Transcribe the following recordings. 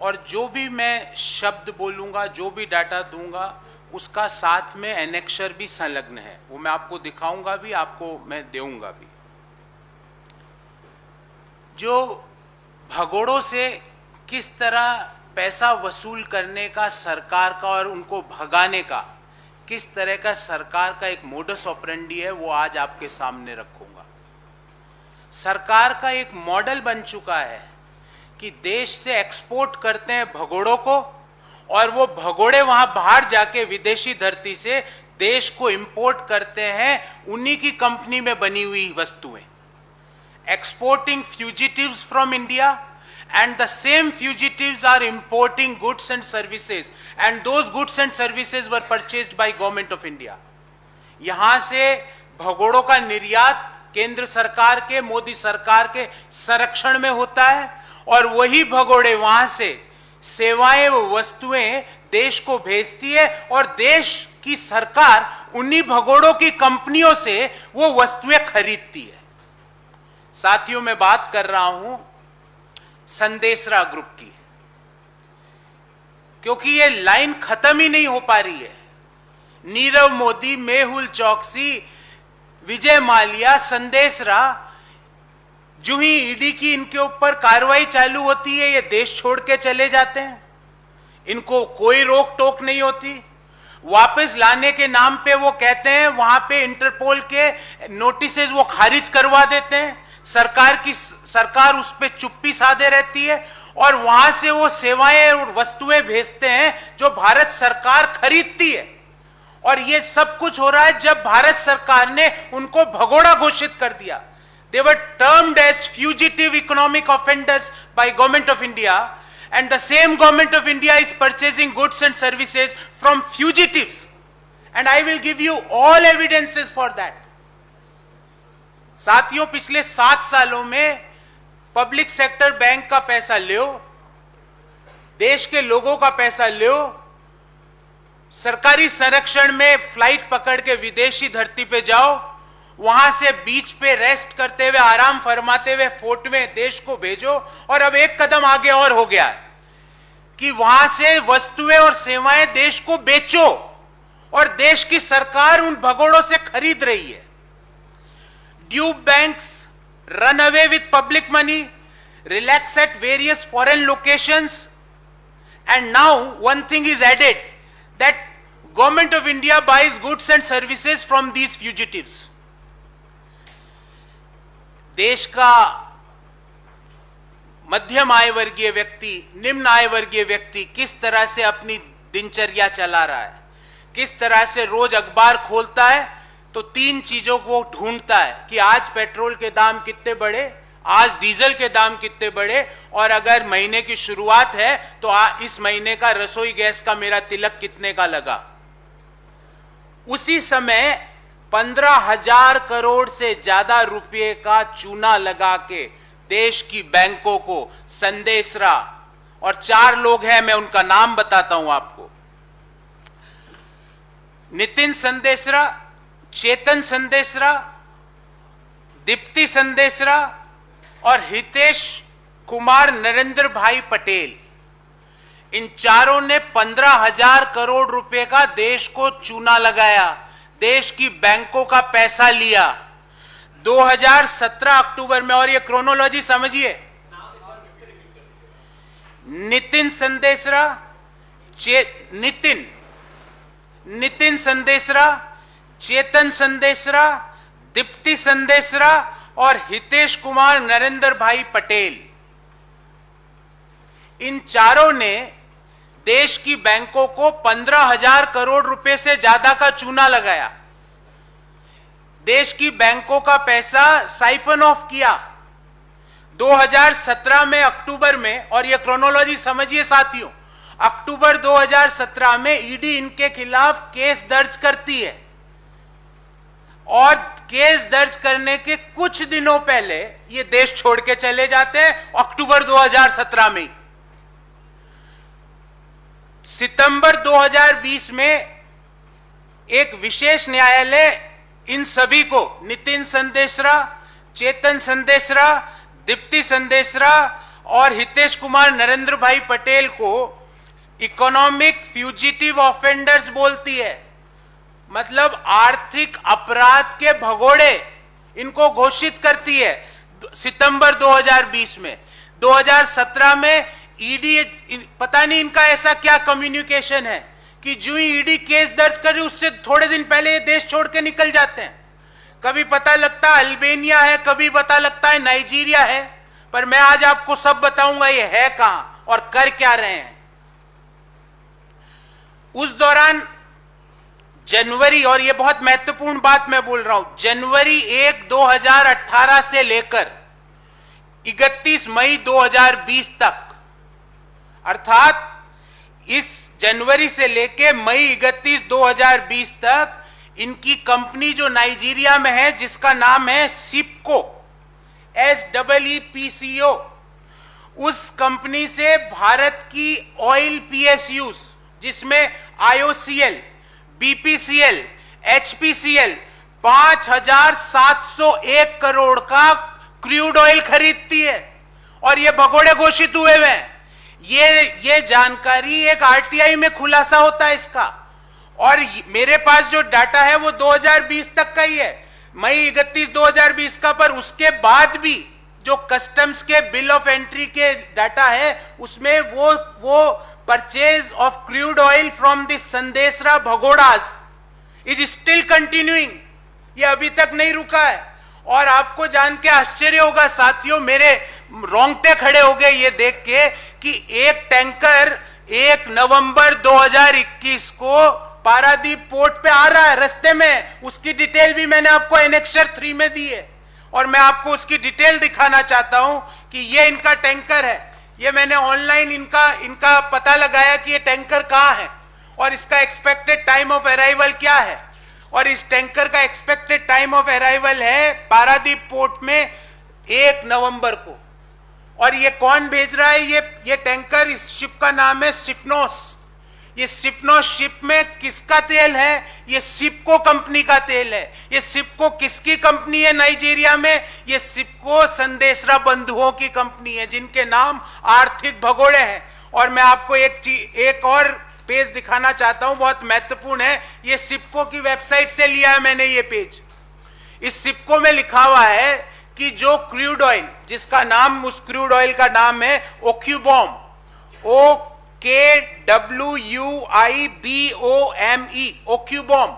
और जो भी मैं शब्द बोलूँगा, जो भी डाटा दूंगा, उसका साथ में एनेक्शर भी संलग्न है। वो मैं आपको दिखाऊंगा भी, आपको मैं दूंगा भी। जो भगोड़ों से किस तरह पैसा वसूल करने का सरकार का और उनको भगाने का किस तरह का सरकार का एक मोडस ऑपरेंडी है, वो आज आपके सामने रखूंगा। सरकार का एक मॉडल बन चुका है कि देश से एक्सपोर्ट करते हैं भगोड़ों को, और वो भगोड़े वहां बाहर जाके विदेशी धरती से देश को इंपोर्ट करते हैं उन्हीं की कंपनी में बनी हुई वस्तुएं। Exporting fugitives from India, and the same fugitives are importing goods and services, and those goods and services were purchased by government of India. यहां से भगोड़ों का निर्यात केंद्र सरकार के, मोदी सरकार के संरक्षण में होता है, और वही भगोड़े वहां से सेवाएं व वस्तुएं देश को भेजती है, और देश की सरकार उन्हीं भगोड़ों की कंपनियों से वो वस्तुएं खरीदती है। साथियों, मैं बात कर रहा हूं संदेशरा ग्रुप की, क्योंकि ये लाइन खत्म ही नहीं हो पा रही है। नीरव मोदी, मेहुल चौकसी, विजय माल्या, संदेशरा, जो ही ईडी की इनके ऊपर कार्रवाई चालू होती है, ये देश छोड़ के चले जाते हैं। इनको कोई रोक टोक नहीं होती। वापस लाने के नाम पे वो कहते हैं वहां पे इंटरपोल के नोटिसेस वो खारिज करवा देते हैं। सरकार उस पर चुप्पी साधे रहती है, और वहां से वो सेवाएं और वस्तुएं भेजते हैं जो भारत सरकार खरीदती है। और ये सब कुछ हो रहा है जब भारत सरकार ने उनको भगोड़ा घोषित कर दिया। They were termed as fugitive economic offenders by government of India, and the same government of India is purchasing goods and services from fugitives, and I will give you all evidences for that. साथियों, पिछले 7 सालों में public sector bank का पैसा लो, देश के लोगों का पैसा लो, सरकारी संरक्षण में फ्लाइट पकड़ के विदेशी धरती पे जाओ, वहां से बीच पे रेस्ट करते हुए, आराम फरमाते हुए फोटोएं देश को भेजो, और अब एक कदम आगे और हो गया कि वहां से वस्तुएं और सेवाएं देश को बेचो, और देश की सरकार उन भगोड़ों से खरीद रही है। Dupe banks run away with public money, relax at various foreign locations, and now one thing is added, that government of India buys goods and services from these fugitives. देश का मध्यम आय वर्गीय व्यक्ति, निम्न आय वर्गीय व्यक्ति किस तरह से अपनी दिनचर्या चला रहा है, किस तरह से रोज अखबार खोलता है तो 3 चीजों को ढूंढता है कि आज पेट्रोल के दाम कितने बढ़े, आज डीजल के दाम कितने बढ़े, और अगर महीने की शुरुआत है तो इस महीने का रसोई गैस का मेरा तिलक कितने का लगा। उसी समय 15,000 करोड़ से ज्यादा रुपए का चूना लगा के देश की बैंकों को संदेशरा, और 4 लोग हैं, मैं उनका नाम बताता हूं आपको। नितिन संदेशरा, चेतन संदेशरा, दीप्ति संदेशरा और हितेश कुमार नरेंद्र भाई पटेल, इन चारों ने 15,000 करोड़ रुपए का देश को चूना लगाया, देश की बैंकों का पैसा लिया 2017 अक्टूबर में। और ये क्रोनोलॉजी समझिए, नितिन संदेशरा, नितिन संदेशरा, चेतन संदेशरा, दीप्ति संदेशरा और हितेश कुमार नरेंद्र भाई पटेल, इन चारों ने देश की बैंकों को 15,000 करोड़ रुपए से ज्यादा का चूना लगाया, देश की बैंकों का पैसा साइफन ऑफ किया 2017 में, अक्टूबर में। और यह क्रोनोलॉजी समझिए साथियों, अक्टूबर 2017 में ईडी इनके खिलाफ केस दर्ज करती है, और केस दर्ज करने के कुछ दिनों पहले ये देश छोड़ के चले जाते हैं, अक्टूबर 2017 में। सितंबर 2020 में एक विशेष न्यायालय इन सभी को, नितिन संदेशरा, चेतन संदेशरा, दीप्ति संदेशरा और हितेश कुमार नरेंद्र भाई पटेल को इकोनॉमिक फ्यूजिटिव ऑफेंडर्स बोलती है, मतलब आर्थिक अपराध के भगोड़े इनको घोषित करती है सितंबर 2020 में। 2017 में ईडी, पता नहीं इनका ऐसा क्या कम्युनिकेशन है कि जो ही ईडी केस दर्ज करे उससे थोड़े दिन पहले ये देश छोड़ के निकल जाते हैं। कभी पता लगता है अल्बेनिया है, कभी पता लगता है नाइजीरिया है, पर मैं आज आपको सब बताऊंगा ये है कहां और कर क्या रहे हैं। उस दौरान जनवरी, और ये बहुत महत्वपूर्ण बात मैं बोल रहा हूं, जनवरी 1, 2018 से लेकर 31 मई 2020 तक, अर्थात इस जनवरी से लेकर मई 31, 2020 तक इनकी कंपनी जो नाइजीरिया में है जिसका नाम है सिप्को, SEEPCO, उस कंपनी से भारत की ऑयल PSUs जिसमें IOCL, BPCL, HPCL 5,701 करोड़ का क्रूड ऑयल खरीदती है और ये भगोड़े घोषित हुए हैं। ये जानकारी एक RTI में खुलासा होता है इसका, और मेरे पास जो डाटा है वो 2020 तक का ही है, मई 31, 2020 का, पर उसके बाद भी जो कस्टम्स के बिल ऑफ एंट्री के डाटा है उसमें वो purchase of crude oil from the Sandesara भगोड़ास इज स्टिल कंटिन्यूइंग, ये अभी तक नहीं रुका है। और आपको जान के आश्चर्य होगा साथियों, मेरे रोंगटे खड़े हो गए ये देख के कि एक टैंकर 1 नवंबर 2021 को पारादीप पोर्ट पे आ रहा है, रास्ते में, उसकी डिटेल भी मैंने आपको एनेक्सर 3 में दी है और मैं आपको उसकी डिटेल दिखाना चाहता हूं कि ये इनका टैंकर है। ये मैंने ऑनलाइन इनका पता लगाया कि ये टैंकर कहां है और इसका एक्सपेक्टेड टाइम ऑफ अराइवल क्या है, और इस टैंकर का एक्सपेक्टेड टाइम ऑफ अराइवल है पारादीप पोर्ट में 1 नवंबर को। और ये कौन भेज रहा है? ये टैंकर, इस शिप का नाम है सिप्नोस। ये सिप्नोस शिप में किसका तेल है? ये सिप्को कंपनी का तेल है। ये सिप्को किसकी कंपनी है नाइजीरिया में? ये सिप्को संदेशरा बंधुओं की कंपनी है जिनके नाम आर्थिक भगोड़े हैं। और मैं आपको एक और पेज दिखाना चाहता हूं, बहुत महत्वपूर्ण है। ये सिप्को की वेबसाइट से लिया है मैंने ये पेज। इस सिप्को में लिखा हुआ है कि जो क्रूड ऑयल, जिसका नाम, उस क्रूड ऑयल का नाम है ओक्यूबॉम, OKWUIBOME, ओक्यूबॉम।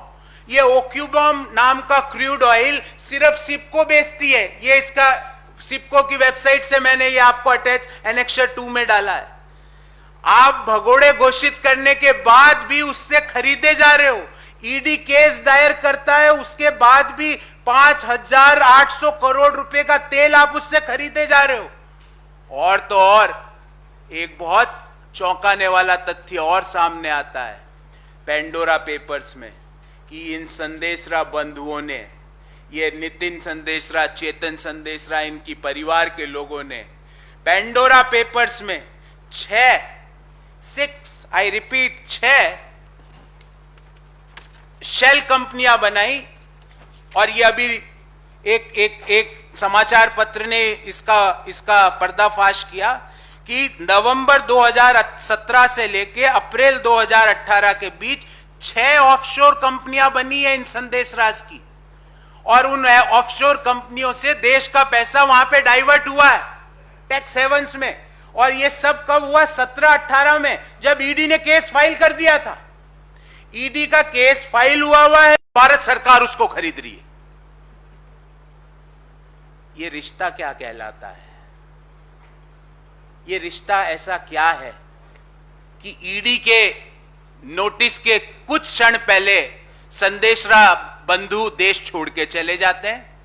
ये ओक्यूबॉम नाम का क्रूड ऑयल सिर्फ सिप्को बेचती है। ये इसका सिप्को की वेबसाइट से मैंने ये आपको अटैच एनेक्सर 2 में डाला है। आप भगोड़े घोषित करने के बाद भी उससे खरीदे जा रहे हो। ईडी केस दायर करता है, उसके बाद भी 5,800 करोड़ रुपए का तेल आप उससे खरीदे जा रहे हो। और तो और एक बहुत चौंकाने वाला तथ्य और सामने आता है पेंडोरा पेपर्स में कि इन संदेशरा बंधुओं ने, ये नितिन संदेशरा, चेतन संदेशरा, इनकी परिवार के लोगों ने पेंडोरा पेपर्स में 6 शेल कंपनियां बनाई। और ये अभी एक समाचार पत्र ने इसका पर्दाफाश किया कि नवंबर 2017 से लेके अप्रैल 2018 के बीच 6 ऑफशोर कंपनियां बनी है इन संदेशराज की, और उन ऑफशोर कंपनियों से देश का पैसा वहां पे डाइवर्ट हुआ है टैक्स हेवंस में। और ये सब कब हुआ? 17-18 में, जब ईडी ने केस फाइल कर दिया था। ईडी का केस फाइल हुआ है, भारत सरकार उसको खरीद रही है। ये रिश्ता क्या कहलाता है? ये रिश्ता ऐसा क्या है कि ईडी के नोटिस के कुछ क्षण पहले संदेशरा बंधु देश छोड़ के चले जाते हैं?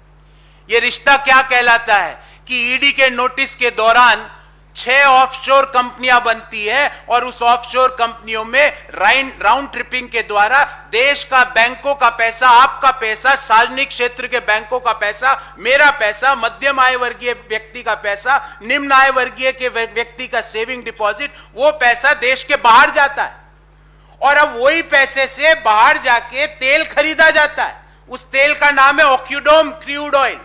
ये रिश्ता क्या कहलाता है कि ईडी के नोटिस के दौरान 6 ऑफशोर कंपनियां बनती है और उस ऑफशोर कंपनियों में राउंड ट्रिपिंग के द्वारा देश का बैंकों का पैसा, आपका पैसा, सार्वजनिक क्षेत्र के बैंकों का पैसा, मेरा पैसा, मध्यम आय वर्गीय व्यक्ति का पैसा, निम्न आय वर्गीय के व्यक्ति का सेविंग डिपॉजिट, वो पैसा देश के बाहर जाता है। और अब वही पैसे से बाहर जाके तेल खरीदा जाता है। उस तेल का नाम है ओक्यूडोम क्रूड ऑयल।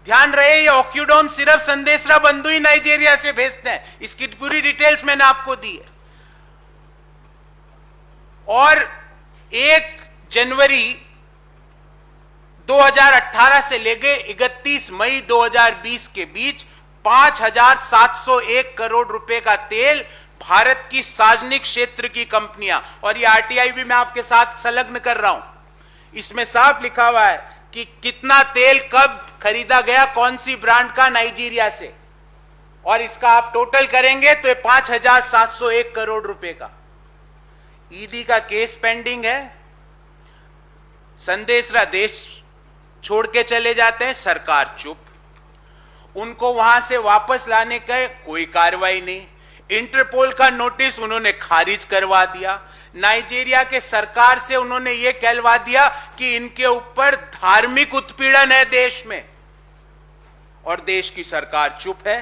ध्यान रहे, ये ऑक्यूडोम सिर्फ संदेशरा बंधु ही नाइजीरिया से भेजते हैं, इसकी पूरी डिटेल्स मैंने आपको दी है। और 1 जनवरी 2018 से लेके 31 मई 2020 के बीच 5,701 करोड़ रुपए का तेल भारत की सार्वजनिक क्षेत्र की कंपनियां, और ये आरटीआई भी मैं आपके साथ संलग्न कर रहा हूं, इसमें साफ लिखा हुआ है कि कितना तेल कब खरीदा गया, कौन सी ब्रांड का, नाइजीरिया से, और इसका आप टोटल करेंगे तो 5,701 करोड़ रुपए का। ईडी का केस पेंडिंग है, संदेशरा देश छोड़ के चले जाते हैं, सरकार चुप, उनको वहां से वापस लाने का कोई कार्रवाई नहीं, इंटरपोल का नोटिस उन्होंने खारिज करवा दिया, नाइजीरिया के सरकार से उन्होंने यह कहलवा दिया कि इनके ऊपर धार्मिक उत्पीड़न है देश में, और देश की सरकार चुप है।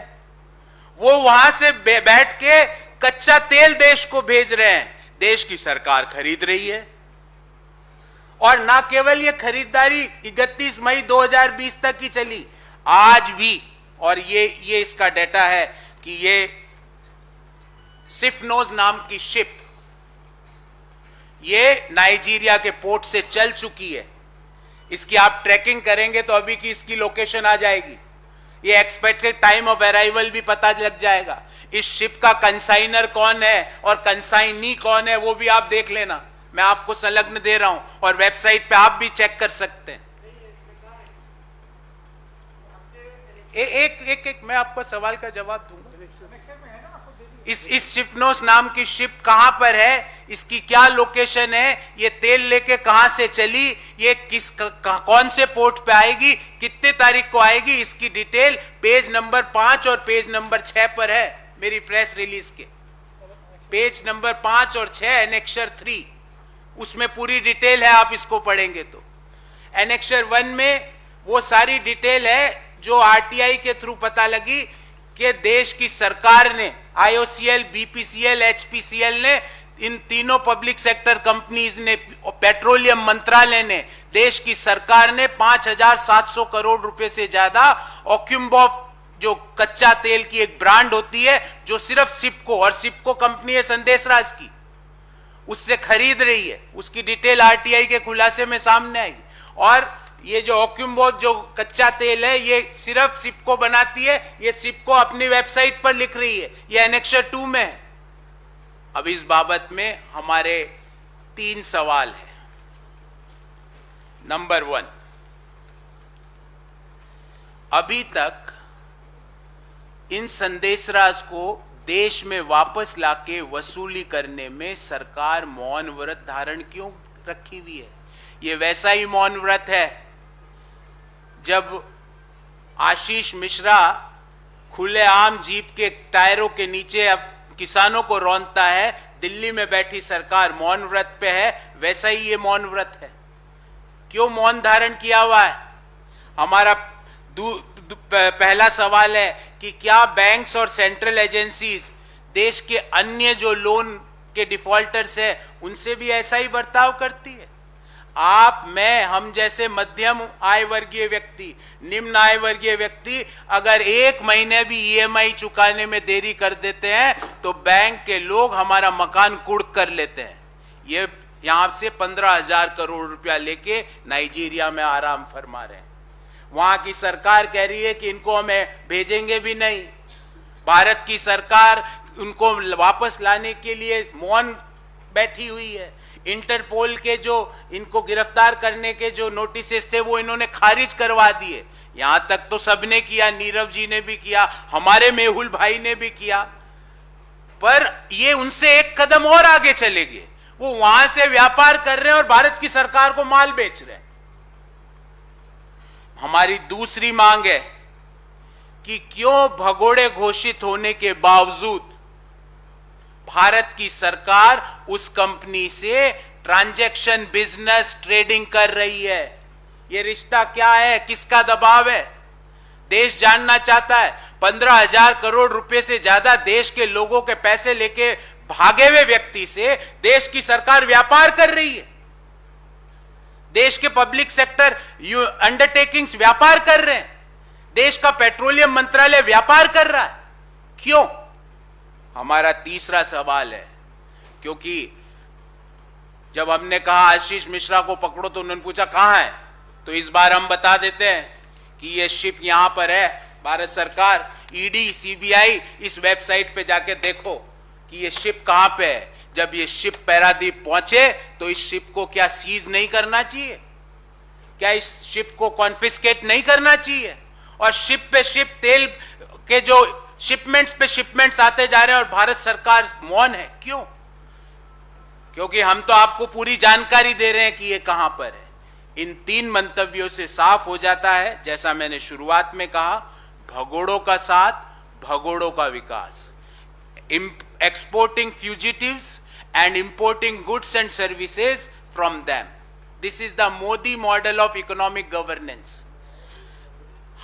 वो वहां से बैठ के कच्चा तेल देश को भेज रहे हैं, देश की सरकार खरीद रही है। और ना केवल ये खरीदारी 31 मई 2020 तक की चली, आज भी, और ये इसका डेटा है कि ये सिफनोज नाम की शिप ये नाइजीरिया के पोर्ट से चल चुकी है, इसकी आप ट्रैकिंग करेंगे तो अभी की इसकी लोकेशन आ जाएगी, ये एक्सपेक्टेड टाइम ऑफ अराइवल भी पता लग जाएगा, इस शिप का कंसाइनर कौन है और कंसाइनी कौन है वो भी आप देख लेना, मैं आपको संलग्न दे रहा हूं, और वेबसाइट पे आप भी चेक कर सकते हैं। एक मैं आपको सवाल का जवाब दूंगा। इस शिपनोस नाम की शिप कहां पर है, इसकी क्या लोकेशन है, ये तेल लेके कहां से चली, ये कौन से पोर्ट पे आएगी, कितने तारीख को आएगी, इसकी डिटेल पेज नंबर 5 और पेज नंबर 6 पर है मेरी प्रेस रिलीज के, पेज नंबर 5 और 6 एनेक्शर 3, उसमें पूरी डिटेल है, आप इसको पढ़ेंगे तो। एनेक्शर 1 में वो सारी डिटेल है जो आरटीआई के थ्रू पता लगी कि देश की सरकार ने, आईओसीएल, बीपीसीएल, एचपीसीएल ने, इन तीनों पब्लिक सेक्टर कंपनीज ने, पेट्रोलियम मंत्रालय ने, देश की सरकार ने 5,700 करोड़ रुपए से ज्यादा ऑक्यूम्बॉफ, जो कच्चा तेल की एक ब्रांड होती है जो सिर्फ सिपको, और सिपको कंपनी है संदेशराज की, उससे खरीद रही है, उसकी डिटेल आरटीआई के खुलासे में सामने आई। और ये जो ऑक्यूम्बो जो कच्चा तेल है ये सिर्फ सिपको बनाती है, ये सिपको अपनी वेबसाइट पर लिख रही है, ये एनेक्शर 2 में है। अब इस बाबत में हमारे 3 सवाल हैं। नंबर 1, अभी तक इन संदेशराज को देश में वापस लाके वसूली करने में सरकार मौन व्रत धारण क्यों रखी हुई है? ये वैसा ही मौन व्रत है जब आशीष मिश्रा खुलेआम जीप के टायरों के नीचे अब किसानों को रौंदता है, दिल्ली में बैठी सरकार मौन व्रत पे है, वैसा ही ये मौन व्रत है। क्यों मौन धारण किया हुआ है? हमारा पहला सवाल है कि क्या बैंक्स और सेंट्रल एजेंसीज देश के अन्य जो लोन के डिफॉल्टर्स है उनसे भी ऐसा ही बर्ताव करती है? आप, मैं, हम जैसे मध्यम आय वर्गीय व्यक्ति, निम्न आय वर्गीय व्यक्ति अगर 1 महीने भी ईएमआई चुकाने में देरी कर देते हैं तो बैंक के लोग हमारा मकान कुर्क कर लेते हैं। ये यहां से 15,000 करोड़ रुपया लेके नाइजीरिया में आराम फरमा रहे हैं। वहां की सरकार कह रही है कि इनको हमें भेजेंगे भी नहीं। भारत की सरकार उनको वापस लाने के लिए मौन बैठी हुई है। इंटरपोल के जो इनको गिरफ्तार करने के जो नोटिसेस थे वो इन्होंने खारिज करवा दिए। यहां तक तो सबने किया, नीरव जी ने भी किया, हमारे मेहुल भाई ने भी किया, पर ये उनसे एक कदम और आगे चले गए। वो वहां से व्यापार कर रहे हैं और भारत की सरकार को माल बेच रहे हैं। हमारी दूसरी मांग है कि क्यों भगोड़े घोषित होने के बावजूद भारत की सरकार उस कंपनी से ट्रांजैक्शन, बिजनेस, ट्रेडिंग कर रही है? यह रिश्ता क्या है? किसका दबाव है? देश जानना चाहता है। 15,000 करोड़ रुपए से ज्यादा देश के लोगों के पैसे लेके भागे हुए व्यक्ति से देश की सरकार व्यापार कर रही है। देश के पब्लिक सेक्टर अंडरटेकिंग्स व्यापार कर रहे हैं। देश का पेट्रोलियम मंत्रालय व्यापार कर रहा है। क्यों? हमारा तीसरा सवाल है, क्योंकि जब हमने कहा आशीष मिश्रा को पकड़ो तो उन्होंने पूछा कहां है, तो इस बार हम बता देते हैं कि ये शिप यहां पर है। भारत सरकार, ईडी, सीबीआई, इस वेबसाइट पे जाके देखो कि ये शिप कहां पे है। जब ये शिप पारादीप पहुंचे तो इस शिप को क्या सीज नहीं करना चाहिए? क्या इस शिप को कॉन्फिस्केट नहीं करना चाहिए? और शिप पे शिप तेल के जो शिपमेंट्स पे शिपमेंट्स आते जा रहे हैं और भारत सरकार मौन है। क्यों? क्योंकि हम तो आपको पूरी जानकारी दे रहे हैं कि ये कहां पर है। इन 3 मंतव्यों से साफ हो जाता है, जैसा मैंने शुरुआत में कहा, भगोड़ों का साथ, भगोड़ों का विकास। Exporting fugitives and importing goods and services from them. This is the Modi model of economic governance.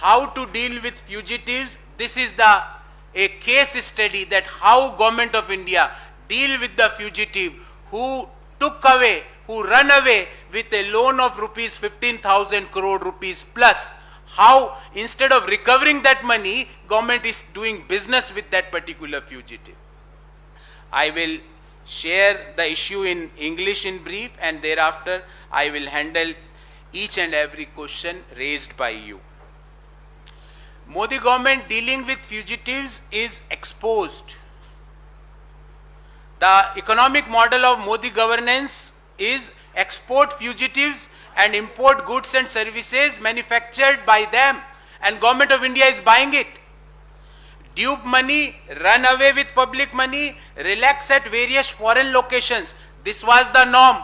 How to deal with fugitives? This is a case study that how government of India deal with the fugitive who took away, who run away with a loan of rupees 15,000 crore rupees plus. How instead of recovering that money, government is doing business with that particular fugitive. I will share the issue in English in brief, and thereafter I will handle each and every question raised by you. Modi government dealing with fugitives is exposed. The economic model of Modi governance is export fugitives and import goods and services manufactured by them, and government of India is buying it. Dupe money, run away with public money, relax at various foreign locations. This was the norm.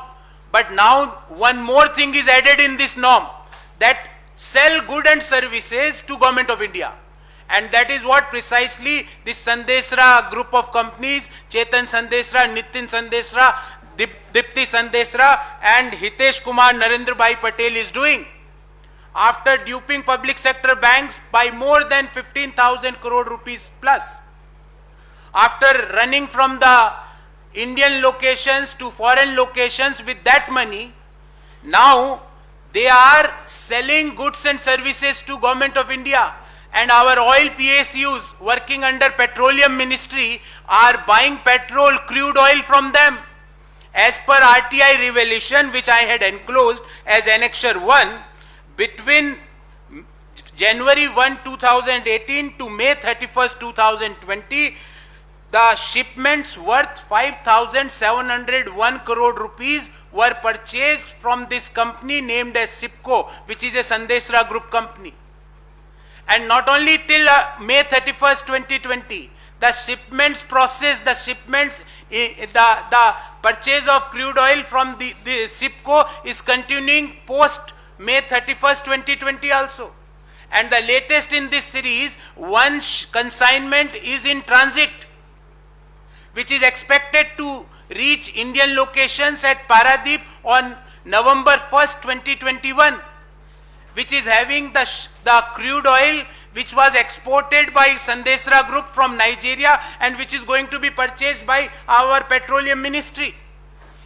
But now one more thing is added in this norm, that sell goods and services to government of India. And that is what precisely this Sandesra group of companies, Chetan Sandesra, Nitin Sandesra, Dipti Sandesra and Hitesh Kumar Narendra Bhai Patel is doing. After duping public sector banks by more than 15,000 crore rupees plus, after running from the Indian locations to foreign locations with that money, now they are selling goods and services to government of India, and our oil PSUs working under Petroleum Ministry are buying petrol, crude oil from them. As per RTI revelation, which I had enclosed as Annexure 1, between January 1, 2018 to May 31st, 2020, the shipments worth 5,701 crore rupees were purchased from this company named as SIPCO, which is a Sandesra group company. And not only till May 31st, 2020, the shipments process, the shipments, the purchase of crude oil from the SIPCO is continuing post May 31st, 2020 also. And the latest in this series, one consignment is in transit, which is expected to reach Indian locations at Paradip on November 1st, 2021, which is having the crude oil which was exported by Sandesra Group from Nigeria and which is going to be purchased by our Petroleum Ministry.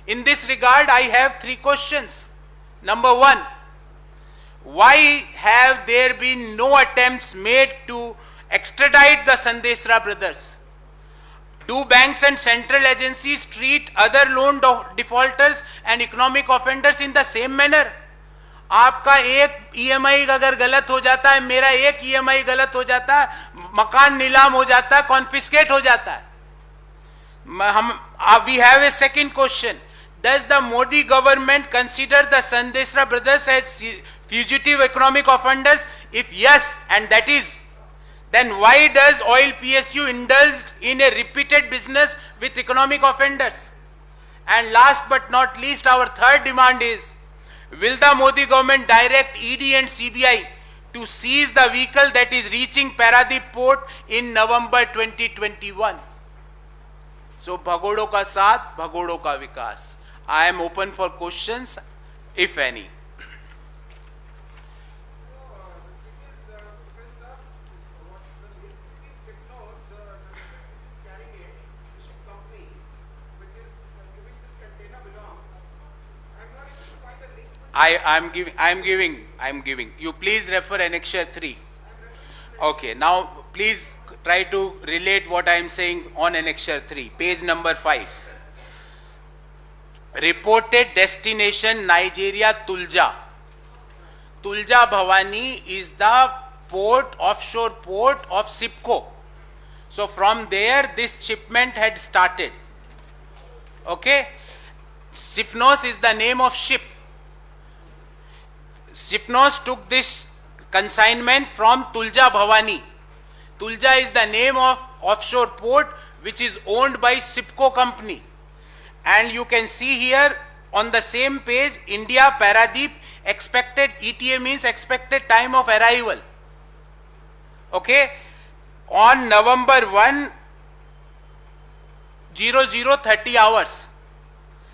In this regard, I have 3 questions. Number 1, why have there been no attempts made to extradite the Sandesra brothers? Do banks and central agencies treat other loan defaulters and economic offenders in the same manner? आपका एक EMI अगर गलत हो जाता है, मेरा एक EMI गलत हो जाता है, मकान नीलाम हो जाता है, कॉन्फिस्केट हो जाता है. We have a second question. Does the Modi government consider the Sandesra brothers as fugitive economic offenders? If yes, and that is, then why does oil PSU indulge in a repeated business with economic offenders? And last but not least, our third demand is, will the Modi government direct ED and CBI to seize the vehicle that is reaching Paradip port in November 2021? So, Bhagodo ka saath, Bhagodo ka vikas. I am open for questions, if any. I am giving. You please refer Annexure 3. Okay, now please try to relate what I am saying on Annexure 3, page number 5. Reported destination Nigeria, Tulja. Tulja Bhavani is the port, offshore port of SIPCO. So from there this shipment had started. Okay? Sifnos is the name of ship. Sifnos took this consignment from Tulja Bhavani. Tulja is the name of offshore port which is owned by SIPCO company. And you can see here on the same page, India Paradeep, expected ETA means expected time of arrival. Okay? On November 1, 00:30 hours.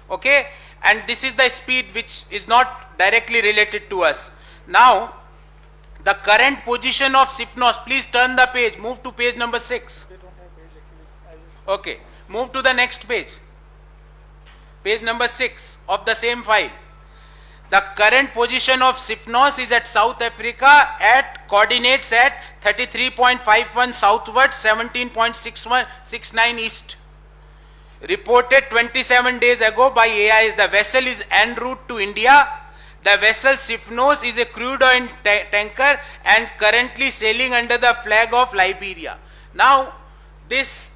Okay? And this is the speed which is not directly related to us. Now, the current position of Sifnos, please turn the page, move to page number 6. Okay, move to the next page. Page number 6 of the same file. The current position of Sifnos is at South Africa at coordinates at 33.51 southward, 17.69 east. Reported 27 days ago by AIS. The vessel is en route to India. The vessel Sifnos is a crude oil tanker and currently sailing under the flag of Liberia. Now, this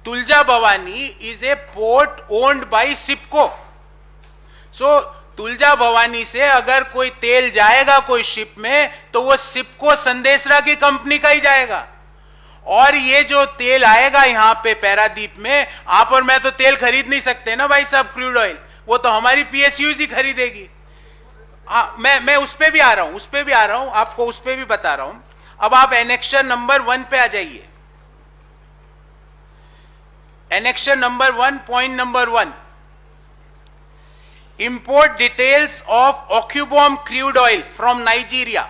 Tulja Bhavani is a port owned by SIPCO. So, Tulja Bhavani से अगर कोई तेल जाएगा कोई ship में तो वो सिपको संदेशरा की कंपनी का ही जाएगा। और ये जो तेल आएगा यहाँ पे पैरादीप में, आप और मैं तो तेल खरीद नहीं सकते ना भाई साहब, क्रूड ऑयल, वो तो हमारी PSUs ही खरीदेगी। मैं उस पे भी आ रहा हूं, आपको उस पे भी बता रहा हूं। अब आप एनेक्शर नंबर 1 पे आ जाइए। Annexure number 1, point number 1, import details of Okwuibome crude oil from Nigeria.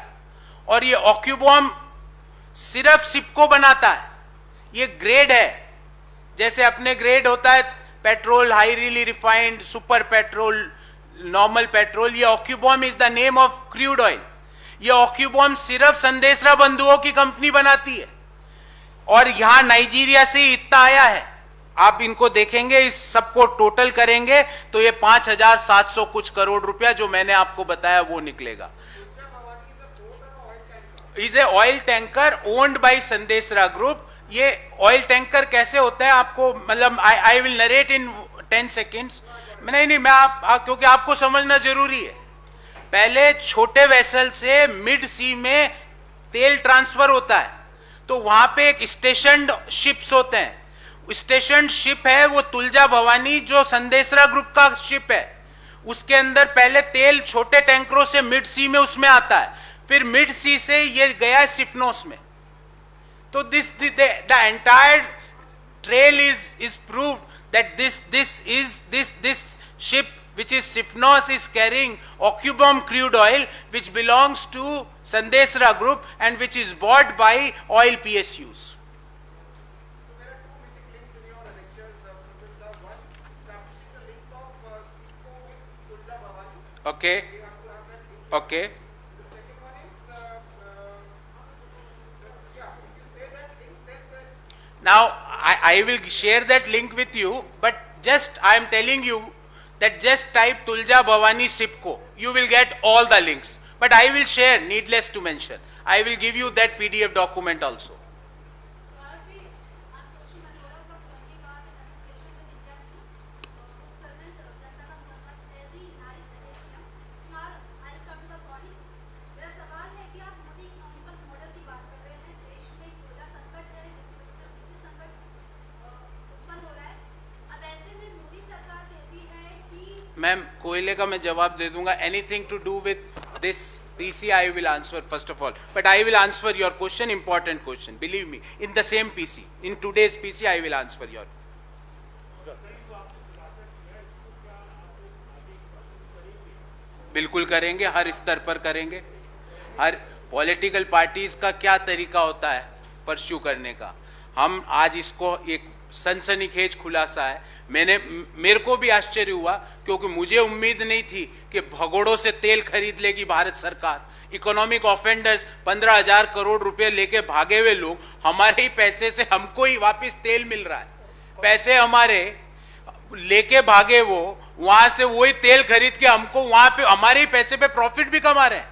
और ये ऑक्यूबॉम सिर्फ सिपको बनाता है, ये ग्रेड है, जैसे अपने ग्रेड होता है petrol, highly refined, super petrol, normal petrol. ये Okwuibome is the name of crude oil. ये ऑक्यूबॉम सिर्फ संदेशरा बंधुओं की कंपनी बनाती है और यहां नाइजीरिया से इतना आया है। आप इनको देखेंगे, इस सबको टोटल करेंगे तो ये 5,700 कुछ करोड़ रुपया जो मैंने आपको बताया वो निकलेगा। Is a oil tanker owned by Sandesara group. ये ऑयल टैंकर कैसे होता है आपको, मतलब I will narrate in 10 seconds. नहीं, क्योंकि आपको समझना जरूरी है। पहले छोटे वेसल से मिड सी में तेल ट्रांसफर होता है, तो वहां पे एक स्टेशन शिप्स होते हैं। स्टेशन शिप है वो तुलजा भवानी जो संदेशरा ग्रुप का शिप है। उसके अंदर पहले तेल छोटे टैंकरों से मिड सी में उसमें आता है, फिर मिड सी से ये गया सिफनोस में। तो the entire trail is proved that this ship which is Sifnos is carrying Occubom crude oil which belongs to Sandesra group and which is bought by oil PSUs. Okay. Okay. Now, I will share that link with you, but just I am telling you that just type Tulja Bhavani Sipco. You will get all the links. But I will share, needless to mention. I will give you that PDF document also. Ma'am कोयले का मैं जवाब दे दूंगा। Anything to do with this PC I will answer first of all, but I will answer your question, important question, believe me, in the same PC, in today's PC I will answer your। बिल्कुल करेंगे, हर स्तर पर करेंगे। हर political parties का क्या तरीका होता है परस्यू करने का, हम आज इसको एक सनसनीखेज खुलासा है। मेरे को भी आश्चर्य हुआ क्योंकि मुझे उम्मीद नहीं थी कि भगोड़ों से तेल खरीद लेगी भारत सरकार। इकोनॉमिक ऑफेंडर्स 15,000 करोड़ रुपए लेके भागे हुए लोग, हमारे ही पैसे से हमको ही वापस तेल मिल रहा है, पैसे हमारे लेके भागे, वो वहां से वही तेल खरीद के हमको वहां पे हमारे ही पैसे पे प्रॉफिट भी कमा रहे हैं।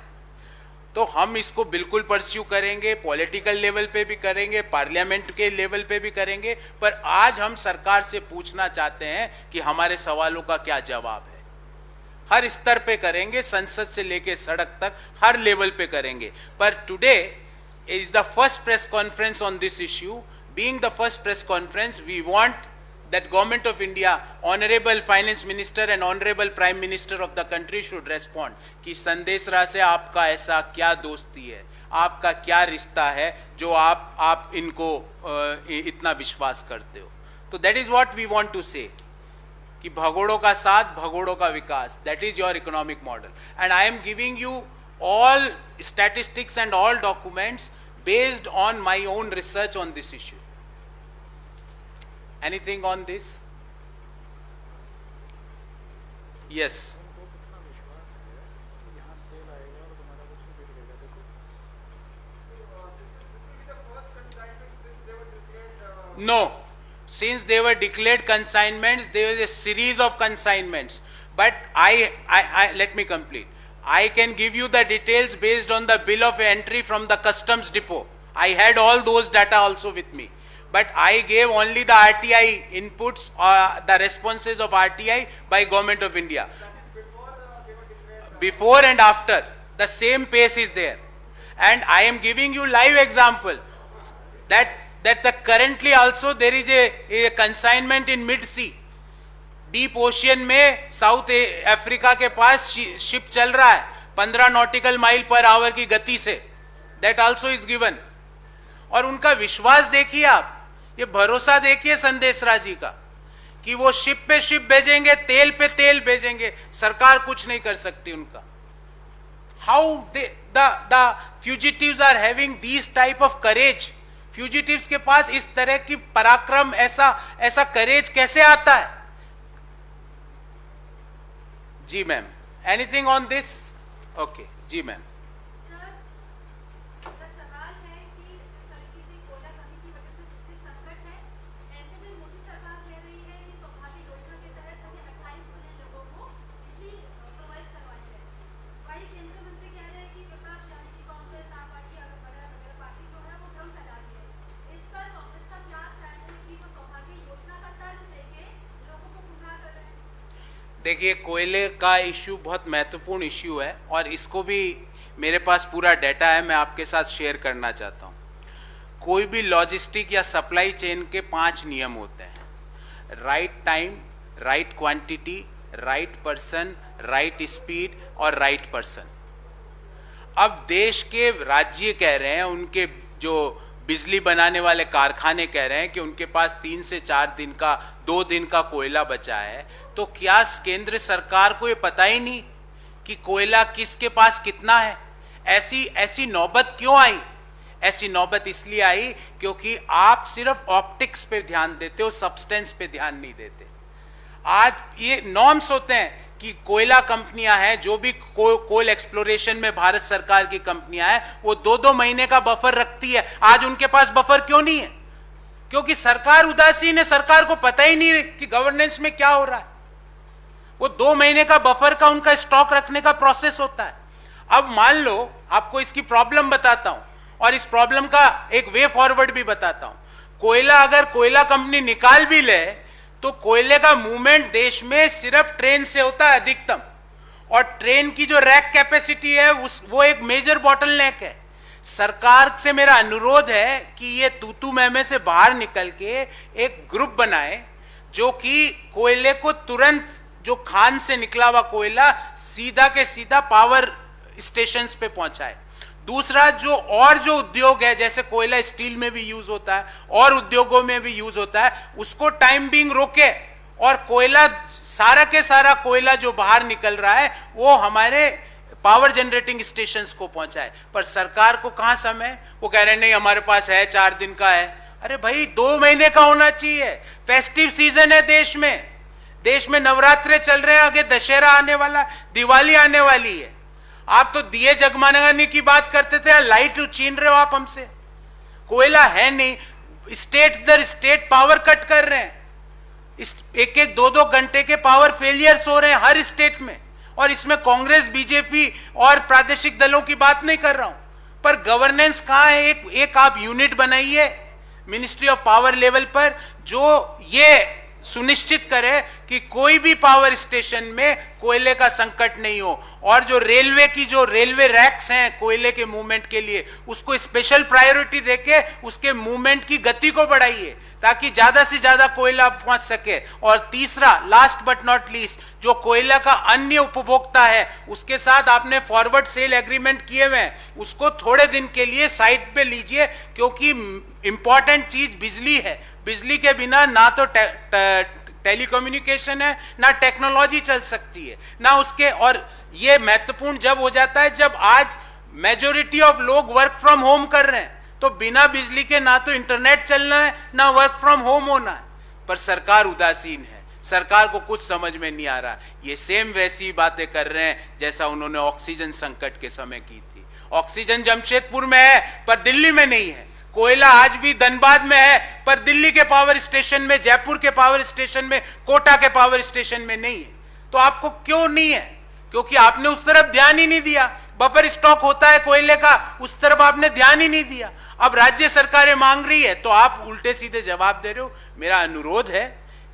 तो हम इसको बिल्कुल परस्यू करेंगे, पॉलिटिकल लेवल पे भी करेंगे, पार्लियामेंट के लेवल पे भी करेंगे, पर आज हम सरकार से पूछना चाहते हैं कि हमारे सवालों का क्या जवाब है। हर स्तर पे करेंगे, संसद से लेके सड़क तक हर लेवल पे करेंगे। पर today is the first press conference on this issue. Being the first press conference, we want that government of India, honorable finance minister and honorable prime minister of the country should respond कि संदेशरा से आपका ऐसा क्या दोस्ती है, आपका क्या रिश्ता है जो आप इनको इतना विश्वास करते हो। तो that is what we want to say कि भगोड़ों का साथ, भगोड़ों का विकास, that is your economic model, and I am giving you all statistics and all documents based on my own research on this issue. Anything on this? Yes. No. Since they were declared consignments, there is a series of consignments. But let me complete. I can give you the details based on the bill of entry from the customs depot. I had all those data also with me. But I gave only the RTI inputs, the responses of RTI by Government of India. Before and after, the same pace is there. And I am giving you live example that currently also there is a consignment in mid-sea. Deep ocean में south Africa के पास ship चल रहा है 15 nautical mile per hour की गति से, that also is given. और उनका विश्वास देखिए आप, ये भरोसा देखिए संदेशरा जी का कि वो शिप पे शिप भेजेंगे, तेल पे तेल भेजेंगे, सरकार कुछ नहीं कर सकती उनका। How the fugitives are having this type of courage. Fugitives के पास इस तरह की पराक्रम, ऐसा करेज कैसे आता है? जी ma'am, anything on this? Okay जी मैम। देखिए, कोयले का इश्यू बहुत महत्वपूर्ण इश्यू है और इसको भी मेरे पास पूरा डाटा है, मैं आपके साथ शेयर करना चाहता हूँ। कोई भी लॉजिस्टिक या सप्लाई चेन के 5 नियम होते हैं: right time, right quantity, right person, right speed और राइट पर्सन। अब देश के राज्य कह रहे हैं, उनके जो बिजली बनाने वाले कारखाने कह रहे हैं कि उनके पास 3 से 4 दिन का, 2 दिन का कोयला बचा है। तो क्या केंद्र सरकार को ये पता ही नहीं कि कोयला किसके पास कितना है? ऐसी नौबत क्यों आई? ऐसी नौबत इसलिए आई क्योंकि आप सिर्फ ऑप्टिक्स पे ध्यान देते हो, सब्सटेंस पे ध्यान नहीं देते। आज ये नॉर्म्स होते हैं कि कोयला कंपनियां हैं, जो भी कोल एक्सप्लोरेशन में भारत सरकार की कंपनियां हैं, वो 2-2 महीने का बफर रखती है। आज उनके पास बफर क्यों नहीं है? क्योंकि सरकार उदासीन है, सरकार को पता ही नहीं कि गवर्नेंस में क्या हो रहा है। वो 2 महीने का बफर का उनका स्टॉक रखने का प्रोसेस होता है। अब मान लो, आपको इसकी प्रॉब्लम बताता हूं और इस प्रॉब्लम का एक वे फॉरवर्ड भी बताता हूं। कोयला अगर कोयला कंपनी निकाल भी ले तो कोयले का मूवमेंट देश में सिर्फ ट्रेन से होता है अधिकतम, और ट्रेन की जो रैक कैपेसिटी है वो एक मेजर बॉटलनेक है। सरकार से मेरा अनुरोध है कि ये तूतू मैमे से बाहर निकल के एक ग्रुप बनाए जो कि कोयले को तुरंत, जो खान से निकला हुआ कोयला सीधा के सीधा पावर स्टेशंस पे पहुंचाए। दूसरा, जो उद्योग है, जैसे कोयला स्टील में भी यूज होता है और उद्योगों में भी यूज होता है, उसको टाइम बीइंग रोके और कोयला, सारा के सारा कोयला जो बाहर निकल रहा है वो हमारे पावर जनरेटिंग स्टेशंस को पहुंचाए। पर सरकार को कहां समय? वो कह रहे हैं नहीं हमारे पास है, 4 दिन का है। अरे भाई, 2 महीने का होना चाहिए। फेस्टिव सीजन है देश में नवरात्रे चल रहे हैं, आगे दशहरा आने वाला, दिवाली आने वाली है। आप तो दिए जगमगाने की बात करते थे, लाइट छीन रहे हो आप हमसे। कोयला है नहीं, स्टेट दर स्टेट पावर कट कर रहे हैं, एक एक दो दो घंटे के पावर फेलियर्स हो रहे हैं हर स्टेट में। और इसमें कांग्रेस, बीजेपी और प्रादेशिक दलों की बात नहीं कर रहा हूं, पर गवर्नेंस कहां है? एक आप यूनिट बनाइए मिनिस्ट्री ऑफ पावर लेवल पर, जो ये सुनिश्चित करे कि कोई भी पावर स्टेशन में कोयले का संकट नहीं हो, और जो रेलवे रैक्स हैं कोयले के मूवमेंट के लिए, उसको स्पेशल प्रायोरिटी देके उसके मूवमेंट की गति को बढ़ाइए ताकि ज्यादा से ज्यादा कोयला पहुंच सके। और तीसरा, लास्ट बट नॉट लीस्ट, जो कोयला का अन्य उपभोक्ता है उसके साथ आपने फॉरवर्ड सेल एग्रीमेंट किए हुए हैं, उसको थोड़े दिन के लिए साइड पे लीजिए, क्योंकि इंपॉर्टेंट चीज बिजली है। बिजली के बिना ना तो टेलीकम्युनिकेशन है, ना टेक्नोलॉजी चल सकती है, ना उसके। और ये महत्वपूर्ण जब हो जाता है जब आज मेजॉरिटी ऑफ लोग वर्क फ्रॉम होम कर रहे हैं, तो बिना बिजली के ना तो इंटरनेट चलना है ना वर्क फ्रॉम होम होना है। पर सरकार उदासीन है, सरकार को कुछ समझ में नहीं आ रहा। ये सेम वैसी बातें कर रहे हैं जैसा उन्होंने ऑक्सीजन संकट के समय की थी। ऑक्सीजन जमशेदपुर में है पर दिल्ली में नहीं है, कोयला आज भी धनबाद में है पर दिल्ली के पावर स्टेशन में, जयपुर के पावर स्टेशन में, कोटा के पावर स्टेशन में नहीं है। तो आपको क्यों नहीं है? क्योंकि आपने उस तरफ ध्यान ही नहीं दिया। बफर स्टॉक होता है कोयले का, उस तरफ आपने ध्यान ही नहीं दिया। अब राज्य सरकारें मांग रही है तो आप उल्टे सीधे जवाब दे रहे हो। मेरा अनुरोध है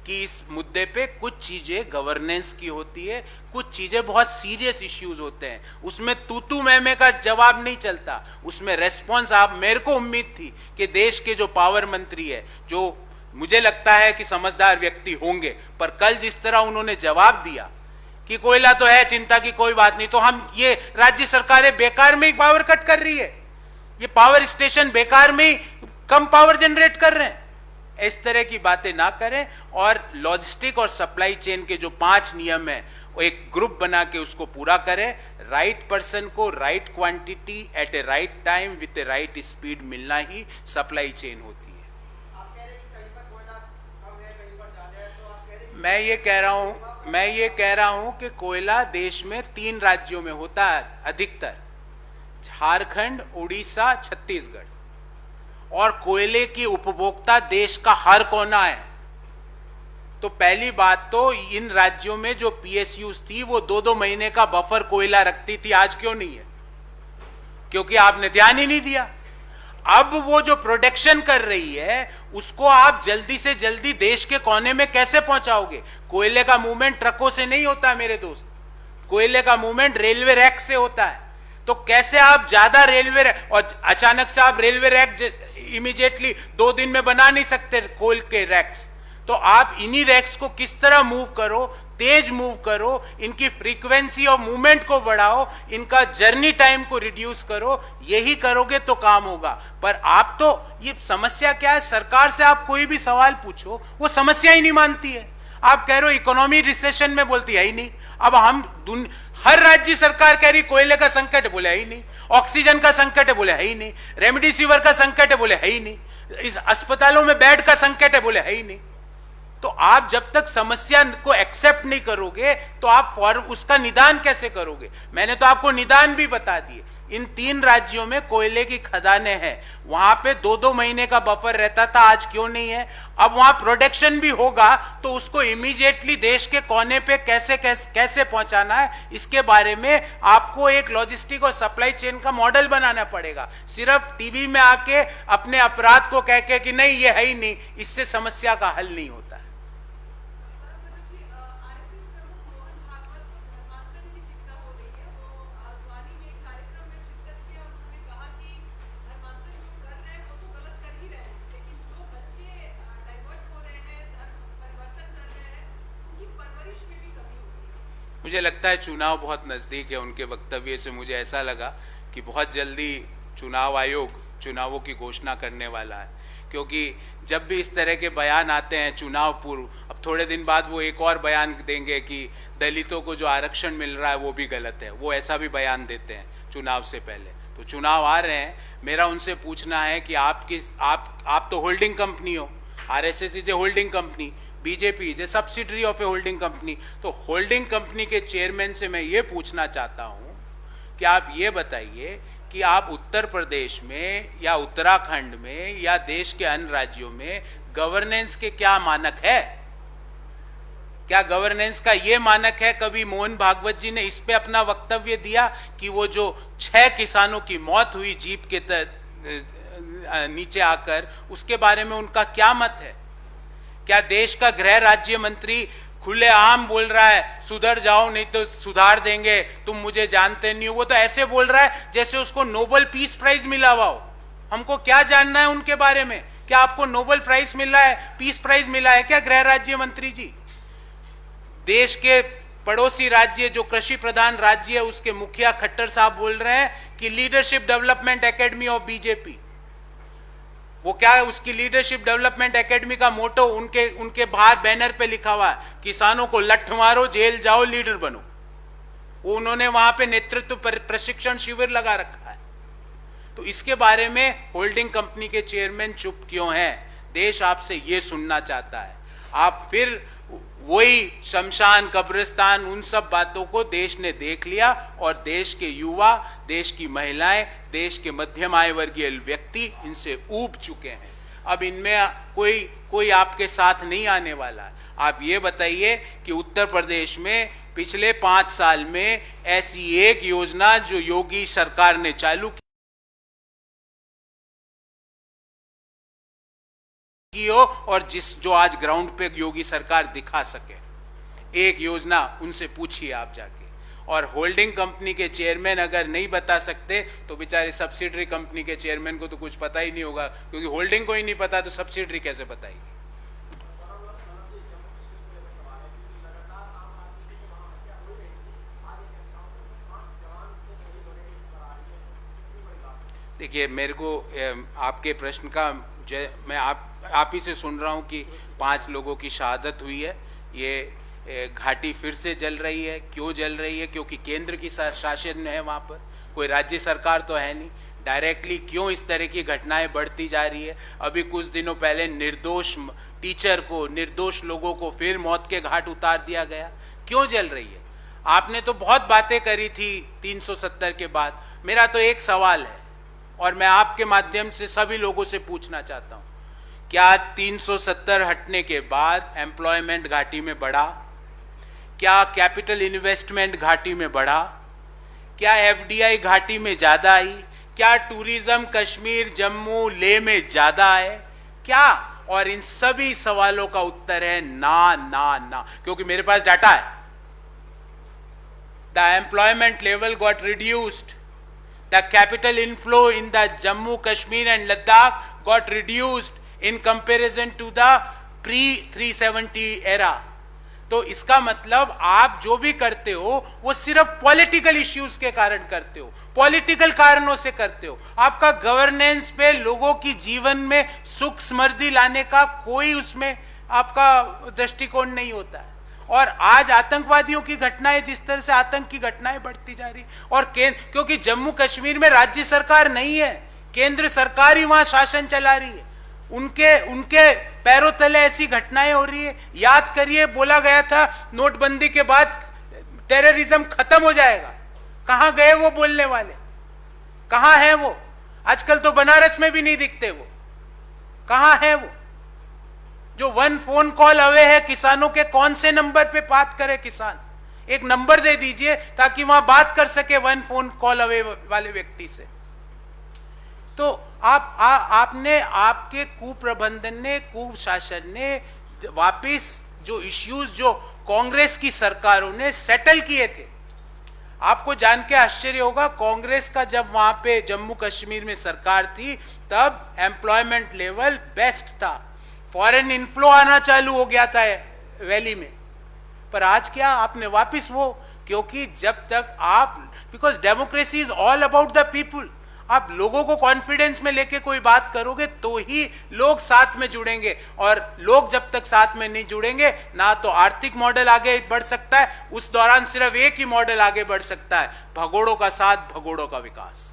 कि इस मुद्दे पे कुछ चीजें गवर्नेंस की होती है, कुछ चीजें बहुत सीरियस इश्यूज होते हैं, उसमें तू मैं का जवाब नहीं चलता, उसमें रेस्पॉन्स। आप, मेरे को उम्मीद थी कि देश के जो पावर मंत्री है, जो मुझे लगता है कि समझदार व्यक्ति होंगे, पर कल जिस तरह उन्होंने जवाब दिया कि कोयला तो है, चिंता की कोई बात नहीं, तो हम ये राज्य सरकारें बेकार में ही पावर कट कर रही है, ये पावर स्टेशन बेकार में ही कम पावर जनरेट कर रहे हैं। इस तरह की बातें ना करें, और लॉजिस्टिक और सप्लाई चेन के जो 5 नियम है वो एक ग्रुप बना के उसको पूरा करें। राइट पर्सन को right quantity eight A right time with A right speed मिलना ही सप्लाई चेन होती है। आप कह रहे हैं कि कहीं पर कोयला कम है, कहीं पर ज्यादा है, तो आप कह रहे हैं मैं ये कह रहा हूं कि कोयला देश में 3 राज्यों में होता है अधिकतर, झारखंड, उड़ीसा, छत्तीसगढ़, और कोयले की उपभोक्ता देश का हर कोना है। तो पहली बात तो इन राज्यों में जो पीएसयूज थी वो 2-2 महीने का बफर कोयला रखती थी, आज क्यों नहीं है? क्योंकि आपने ध्यान ही नहीं दिया। अब वो जो प्रोडक्शन कर रही है उसको आप जल्दी से जल्दी देश के कोने में कैसे पहुंचाओगे? कोयले का मूवमेंट ट्रकों से नहीं होता मेरे दोस्त, कोयले का मूवमेंट रेलवे रैक से होता है। तो कैसे आप ज्यादा रेलवे रैक, और अचानक से आप रेलवे रैक इमीडिएटली 2 दिन में बना नहीं सकते कोल के रैक्स, तो आप इन्हीं रैक्स को किस तरह मूव करो, तेज मूव करो, इनकी फ्रीक्वेंसी और मूवमेंट को बढ़ाओ, इनका जर्नी टाइम को रिड्यूस करो, यही करोगे तो काम होगा। पर आप तो, ये समस्या क्या है, सरकार से आप कोई भी सवाल पूछो वो समस्या ही नहीं मानती है। आप कह रहे हो इकोनॉमी रिसेशन में, बोलती है ही नहीं। अब हम हर राज्य सरकार कह रही कोयले का संकट है, बोले है ही नहीं। ऑक्सीजन का संकट है, बोले है ही नहीं। रेमडेसिविर का संकट है, बोले है ही नहीं। इस अस्पतालों में बेड का संकट है, बोले है ही नहीं। तो आप जब तक समस्या को एक्सेप्ट नहीं करोगे तो आप उसका निदान कैसे करोगे? मैंने तो आपको निदान भी बता दिए। इन 3 राज्यों में कोयले की खदानें हैं, वहां पे 2-2 महीने का बफर रहता था, आज क्यों नहीं है? अब वहां प्रोडक्शन भी होगा तो उसको इमीडिएटली देश के कोने पे कैसे पहुंचाना है, इसके बारे में आपको एक लॉजिस्टिक और सप्लाई चेन का मॉडल बनाना पड़ेगा। सिर्फ टीवी में आके अपने अपराध को कह के कि नहीं ये है ही नहीं, इससे समस्या का हल नहीं होता है। मुझे लगता है चुनाव बहुत नज़दीक है, उनके वक्तव्य से मुझे ऐसा लगा कि बहुत जल्दी चुनाव आयोग चुनावों की घोषणा करने वाला है, क्योंकि जब भी इस तरह के बयान आते हैं चुनाव पूर्व, अब थोड़े दिन बाद वो एक और बयान देंगे कि दलितों को जो आरक्षण मिल रहा है वो भी गलत है, वो ऐसा भी बयान देते हैं चुनाव से पहले। तो चुनाव आ रहे हैं, मेरा उनसे पूछना है कि आप तो होल्डिंग कंपनी हो, RSS is a holding company, BJP is a subsidiary of A holding company. तो होल्डिंग कंपनी के चेयरमैन से मैं ये पूछना चाहता हूं कि आप ये बताइए कि आप उत्तर प्रदेश में या उत्तराखंड में या देश के अन्य राज्यों में गवर्नेंस के क्या मानक है? क्या गवर्नेंस का ये मानक है? कभी मोहन भागवत जी ने इस पे अपना वक्तव्य दिया कि वो जो 6 किसानों की मौत हुई जीप के नीचे आकर, उसके बारे में उनका क्या मत है? क्या देश का गृह राज्य मंत्री खुलेआम बोल रहा है सुधर जाओ नहीं तो सुधार देंगे, तुम मुझे जानते नहीं हो? वो तो ऐसे बोल रहा है जैसे उसको नोबेल पीस प्राइज मिला हुआ हो। हमको क्या जानना है उनके बारे में? क्या आपको नोबेल प्राइज मिला है, पीस प्राइज मिला है क्या गृह राज्य मंत्री जी? देश के पड़ोसी राज्य जो कृषि प्रधान राज्य है, उसके मुखिया खट्टर साहब बोल रहे हैं कि leadership development academy of BJP. वो क्या है? उसकी लीडरशिप डेवलपमेंट एकेडमी का मोटो उनके बाहर बैनर पे लिखा हुआ है, किसानों को लठ मारो, जेल जाओ, लीडर बनो। वो उन्होंने वहां पे नेतृत्व प्रशिक्षण शिविर लगा रखा है। तो इसके बारे में होल्डिंग कंपनी के चेयरमैन चुप क्यों हैं? देश आपसे ये सुनना चाहता है। आप फिर वही शमशान कब्रिस्तान, उन सब बातों को देश ने देख लिया और देश के युवा, देश की महिलाएं, देश के मध्यम आय वर्गीय व्यक्ति इनसे ऊब चुके हैं। अब इनमें कोई आपके साथ नहीं आने वाला है। आप ये बताइए कि उत्तर प्रदेश में पिछले 5 साल में ऐसी एक योजना जो योगी सरकार ने चालू की हो और जो आज ग्राउंड पे योगी सरकार दिखा सके, एक योजना उनसे पूछिए आप जाके। और होल्डिंग कंपनी के चेयरमैन अगर नहीं बता सकते तो बेचारे सब्सिडरी कंपनी के चेयरमैन को तो कुछ पता ही नहीं होगा, क्योंकि होल्डिंग को ही नहीं पता तो सब्सिडरी कैसे बताएगी? देखिए, मेरे को आपके प्रश्न का मैं आप ही से सुन रहा हूं कि 5 लोगों की शहादत हुई है। ये घाटी फिर से जल रही है। क्यों जल रही है? क्योंकि केंद्र की शासन है वहां पर, कोई राज्य सरकार तो है नहीं। डायरेक्टली क्यों इस तरह की घटनाएं बढ़ती जा रही है? अभी कुछ दिनों पहले निर्दोष टीचर को, निर्दोष लोगों को फिर मौत के घाट उतार दिया गया। क्यों जल रही है? आपने तो बहुत बातें करी थी 370 के बाद। मेरा तो एक सवाल है और मैं आपके माध्यम से सभी लोगों से पूछना चाहता हूं, क्या 370 हटने के बाद एम्प्लॉयमेंट घाटी में बढ़ा? क्या कैपिटल इन्वेस्टमेंट घाटी में बढ़ा? क्या एफडीआई घाटी में ज्यादा आई? क्या टूरिज्म कश्मीर, जम्मू, लेह में ज्यादा है क्या? और इन सभी सवालों का उत्तर है ना ना ना, क्योंकि मेरे पास डाटा है। The employment level got reduced, the capital inflow in the Jammu, Kashmir and Ladakh got reduced in comparison to the pre-370 era। तो इसका मतलब आप जो भी करते हो वो सिर्फ पॉलिटिकल इश्यूज के कारण करते हो, पॉलिटिकल कारणों से करते हो। आपका गवर्नेंस पे, लोगों की जीवन में सुख समृद्धि लाने का कोई उसमें आपका दृष्टिकोण नहीं होता है। और आज आतंकवादियों की घटनाएं, जिस तरह से आतंक की घटनाएं बढ़ती जा रही, और क्योंकि जम्मू कश्मीर में राज्य सरकार नहीं है, केंद्र सरकार ही वहां शासन चला रही है, उनके पैरों तले ऐसी घटनाएं हो रही है। याद करिए, बोला गया था नोटबंदी के बाद टेररिज्म खत्म हो जाएगा। कहां गए वो बोलने वाले? कहां है वो? आजकल तो बनारस में भी नहीं दिखते वो। कहां है वो जो 1 फोन कॉल अवे है? किसानों के कौन से नंबर पे बात करे किसान? एक नंबर दे दीजिए ताकि वहां बात कर सके 1 फोन कॉल अवे वाले व्यक्ति से। तो आपने, आपके कुप्रबंधन ने, कुशासन ने वापिस जो इश्यूज जो कांग्रेस की सरकारों ने सेटल किए थे, आपको जान के आश्चर्य होगा, कांग्रेस का जब वहां पे जम्मू कश्मीर में सरकार थी तब एम्प्लॉयमेंट लेवल बेस्ट था, फॉरेन इनफ्लो आना चालू हो गया था वैली में। पर आज क्या? आपने वापिस वो, क्योंकि जब तक आप, because democracy is all about the people, आप लोगों को कॉन्फिडेंस में लेके कोई बात करोगे तो ही लोग साथ में जुड़ेंगे, और लोग जब तक साथ में नहीं जुड़ेंगे ना तो आर्थिक मॉडल आगे बढ़ सकता है, उस दौरान सिर्फ एक ही मॉडल आगे बढ़ सकता है, भगोड़ों का साथ, भगोड़ों का विकास।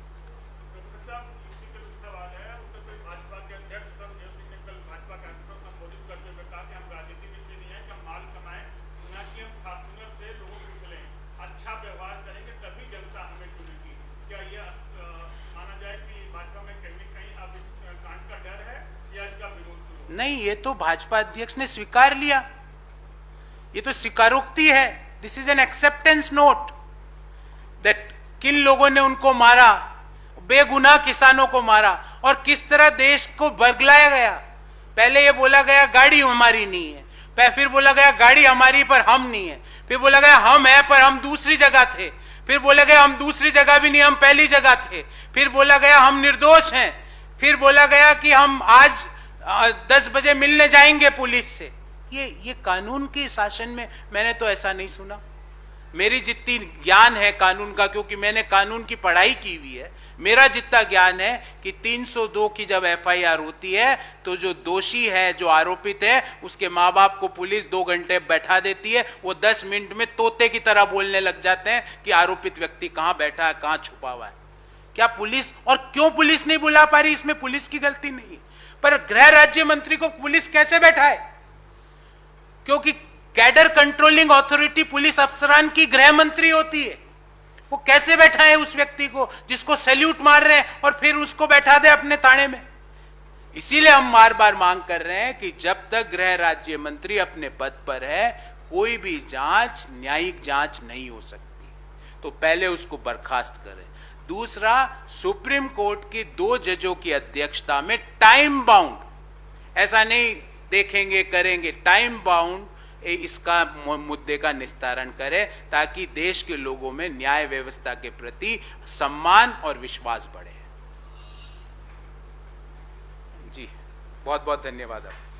नहीं, ये तो भाजपा अध्यक्ष ने स्वीकार लिया, ये तो स्वीकारोक्ति है। This is an acceptance note that किन लोगों ने उनको मारा, बेगुनाह किसानों को मारा, और किस तरह देश को बरगलाया गया। पहले ये बोला गया गाड़ी हमारी नहीं है, फिर बोला गया गाड़ी हमारी पर हम नहीं है, फिर बोला गया हम है पर हम दूसरी जगह थे, फिर बोला गया हम दूसरी जगह भी नहीं, हम पहली जगह थे, फिर बोला गया हम निर्दोष हैं, फिर बोला गया कि हम आज 10 बजे मिलने जाएंगे पुलिस से। ये कानून के शासन में मैंने तो ऐसा नहीं सुना। मेरी जितनी ज्ञान है कानून का, क्योंकि मैंने कानून की पढ़ाई की हुई है, मेरा जितना ज्ञान है कि 302 की जब एफआईआर होती है तो जो दोषी है, जो आरोपित है, उसके माँ बाप को पुलिस 2 घंटे बैठा देती है, वो 10 मिनट में तोते की तरह बोलने लग जाते हैं कि आरोपित व्यक्ति कहां बैठा है, कहां छुपा हुआ है। क्या पुलिस, और क्यों पुलिस नहीं बुला पा रही, इसमें पुलिस की गलती नहीं, पर गृह राज्य मंत्री को पुलिस कैसे बैठाए? क्योंकि कैडर कंट्रोलिंग अथॉरिटी पुलिस अफसरान की गृह मंत्री होती है। वो कैसे बैठाए उस व्यक्ति को जिसको सैल्यूट मार रहे हैं, और फिर उसको बैठा दे अपने ताने में? इसीलिए हम बार बार मांग कर रहे हैं कि जब तक गृह राज्य मंत्री अपने पद पर है, कोई भी जांच न्यायिक जांच नहीं हो सकती, तो पहले उसको बर्खास्त करें। दूसरा, सुप्रीम कोर्ट की 2 जजों की अध्यक्षता में टाइम बाउंड, ऐसा नहीं देखेंगे करेंगे, टाइम बाउंड इसका मुद्दे का निस्तारण करे, ताकि देश के लोगों में न्याय व्यवस्था के प्रति सम्मान और विश्वास बढ़े। जी, बहुत बहुत धन्यवाद आपका।